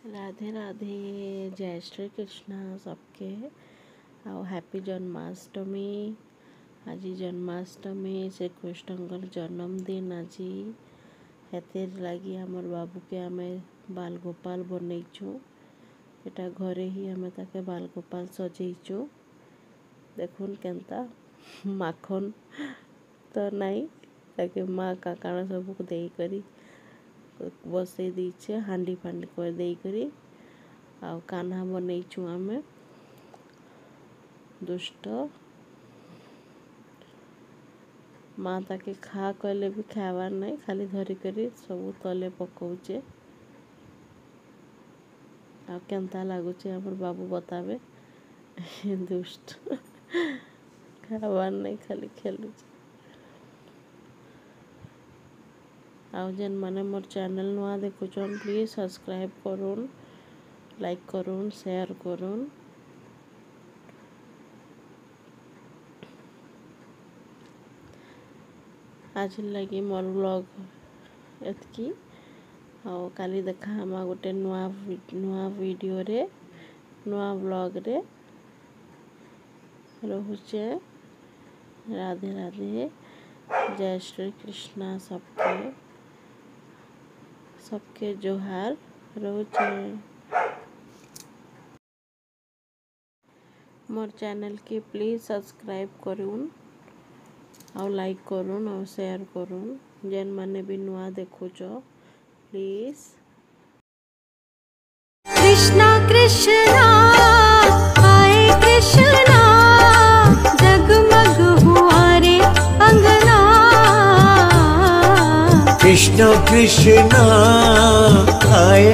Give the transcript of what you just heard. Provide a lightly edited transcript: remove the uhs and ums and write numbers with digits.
राधे राधे जय श्री कृष्ण सबके आओ हैप्पी जन्माष्टमी। आज जन्माष्टमी श्री कृष्ण जन्मदिन। आज हेते लगी आमर बाबू के आमे बाल गोपाल बनईचु। एटा घरे ही आमे ताके बाल गोपाल सजेइचु। देखुन केनता माखन तो नहीं ताके माँ का काना सबको देई करी बसई दीचे हांडी फांडी कर देई करी आउ कान्हा बनईचु आमे दुष्ट। माँ ताके खा कहले भी खावार नहीं, खाली धरी करी सब तले पकाउचे। आ केनता लागुचे हमर बाबू बतावे दुष्ट खावार नहीं खाली खेलुचे। आउ जेन माने मोर चैनल नुआ देखुचन प्लीज सब्सक्राइब करुन, लाइक करुन, शेयर करुन। आज लगी मोर व्लॉग एतकी। आउ काली देखा हमा गोटे नुआ वीडियो रे नुआ व्लॉग रे रहुचे। राधे राधे जय श्री कृष्ण सबके जोहार रहुचे। मोर चैनल की प्लीज सब्सक्राइब करुन और लाइक करुन और शेयर करुन। जेन माने भी नुआ देखुचो प्लीज। कृष्णा कृष्णा आए कृष्णा जगमग हुआ रे अंगना। कृष्णा कृष्णा आए